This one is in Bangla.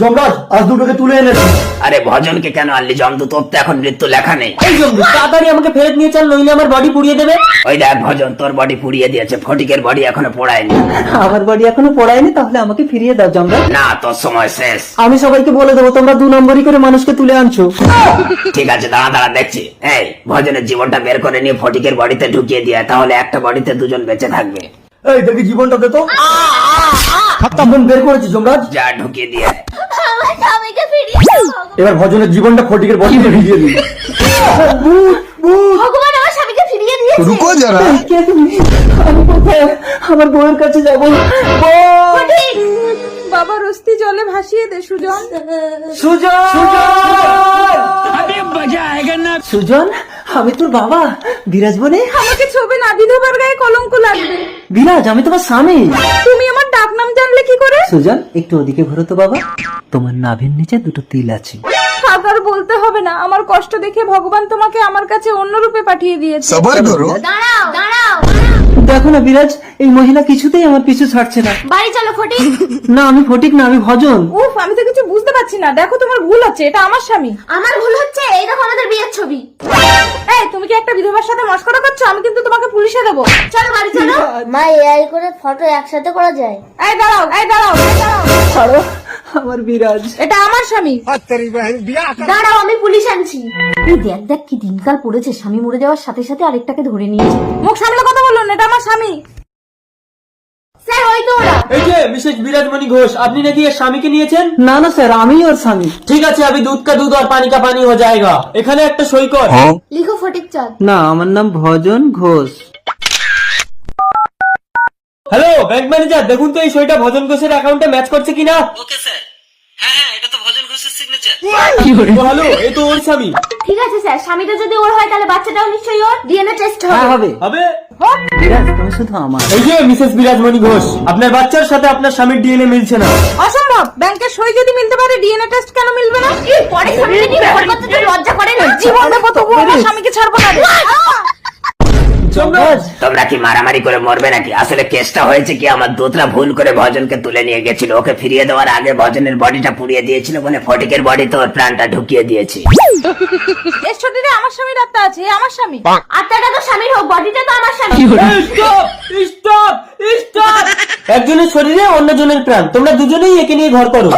যমরাজ আজ দুটোকে তুলে এনেছি। আরে ভজনকে কেন আনলি জমদু? তোর তো এখন মৃত্যু লেখা নেই। এই জমদু তাড়াতাড়ি আমাকে ফেরত নিয়ে চল, নইলে আমার বডি পুড়িয়ে দেবে। ওই দেখ ভজন, তোর বডি পুড়িয়ে দিয়েছে, ফটিকের বডি এখনো পোড়ায়নি। আমার বডি এখনো পড়ায়নি, তাহলে আমাকে ফিরিয়ে দাও যমরাজ। না, তোর সময় শেষ। আমি সবাইকে বলে দেবো তোমরা 2 নম্বরই করে মানুষকে তুলে আনছো। ঠিক আছে, দাঁড়া দাঁড়া দেখছি। এই ভজনের জীবনটা বের করে নিয়ে ফটিকের বডিতে ঢুকিয়ে দিয়ে, তাহলে একটা বডিতে দুজন বেঁচে থাকবে। এই দেখি জীবনটা দে তো। জীবন বের করেছি যমরাজ। যা ঢুকিয়ে দিয়ে। আমার স্বামীকে ফিরিয়ে দাও। এবার ভজনের জীবনটা ফটিকের বডিতে ভিজিয়ে দিই। ভগবান আমার স্বামীকে ফিরিয়ে দিয়েছে। रुको जरा। কে তুমি? আমি কোথায়? আমার বউয়ের কাছে যাবো। ফটিক! বাবার অস্থি জলে ভাসিয়ে দে সুজন। সুজন! সুজন, আমি তোর বাবা বিরাজ বলে। আমাকে ছবে না, বিধবার গায়ে কলঙ্ক লাগবে। বিরাজ, আমি তোমার স্বামী। তুমি আমার ডাক নাম জানলে কি করে? সুজন, একটু ওদিকে ঘোরো তো বাবা। তোমার নাভির নিচে 2টো তিল আছে। আর বলতে হবে না, আমার কষ্ট দেখে ভগবান তোমাকে আমার কাছে অন্য রূপে পাঠিয়ে দিয়েছে। सबर करो। দাঁড়াও দাঁড়াও, দেখো না বিরাজ, এই মহিলা কিছুতেই আমার পিছু ছাড়ছে না। বাড়ি চলো ফটিক। না, আমি ফটিক না, আমি ভজন। উফ, আমি তো কিছু বুঝতে পারছি না। দেখো তোমার ভুল হচ্ছে, এটা আমার স্বামী। আমার ভুল হচ্ছে, এই দেখো আমাদের বিয়ের ছবি। এই, তুমি কি একটা বিধবার সাথে মস্করা করছো? আমি কিন্তু তোমাকে পুলিশে দেবো। চলো বাড়ি চলো। মা, এআই করে ফটো একসাথে করা যায়? এই দাঁড়াও, এই দাঁড়াও, এই দাঁড়াও। ছাড়ো আমার বিরাজ। এটা আমার স্বামী। দাঁড়াও, আমি পুলিশ আনছি। এই দেখ দেখ কি দিনকাল পড়েছে, স্বামী মরে যাওয়ার সাথে সাথে আরেকটাকে ধরে নিয়েছে। মুখ সামলে কথা বলুন, এটা আমার স্বামী। স্যার, ওই তো ওরা। এই যে মিসেস বিরাজমণি ঘোষ, আপনি নাকি এর স্বামীকে নিয়েছেন? না না স্যার, আমি ওর স্বামী। ঠিক আছে, আমি দুধ কা দুধ আর পানি কা পানি হয়ে যায়গা। এখানে একটা সই কর। লিখো ফটিক চাঁদ। না, আমার নাম ভজন ঘোষ। হ্যালো ব্যাংক ম্যানেজার, দেখুন তো এই সইটা ভজন ঘোষের অ্যাকাউন্টে ম্যাচ করছে কিনা। Okay sir. হ্যাঁ, এটা তো ভজন ঘোষের সিগনেচার। হ্যালো, এই তো ওর স্বামী। ঠিক আছে স্যার, স্বামীটা যদি ওর হয় তাহলে বাচ্চাটাও নিশ্চয়ই ওর। ডিএনএ টেস্ট হ্যাঁ হবে। হবে হবে। বিরাজ, তুমি শুধু আমার। এই যে মিসেস বিরাজমণি ঘোষ, আপনার বাচ্চার সাথে আপনার স্বামীর ডিএনএ মিলছে না। অসম্ভব, ব্যাংকের সই যদি মিলতে পারে ডিএনএ টেস্ট কেন মিলবে না? পরে স্বামীকে নিয়ে ব্যবহার করতে তোর লজ্জা করে না? জীবনে প্রথম আমার স্বামীকে ছাড়বো না রে। যমরাজ, তোমরা কি মারামারি করে মরবে নাকি? আসলে কেসটা হয়েছে কি, আমার দূতরা ভুল করে ভজনকে তুলে নিয়ে গেছিল। ওকে ফিরিয়ে দেওয়ার আগে ভজনের বডিটা পুড়িয়ে দিয়েছিল বলে ফটিকের বডি তোর প্রাণটা ঢুকিয়ে দিয়েছি। এর শরীরে আমার স্বামীর আত্মা আছে, এ আমার স্বামী। আত্মাটা তো স্বামীর হোক, বডিটা তো আমার স্বামী। Stop stop stop. একজনের শরীরে অন্যজনের প্রাণ, তোমরা দুজনেই একে নিয়ে ঘর করো।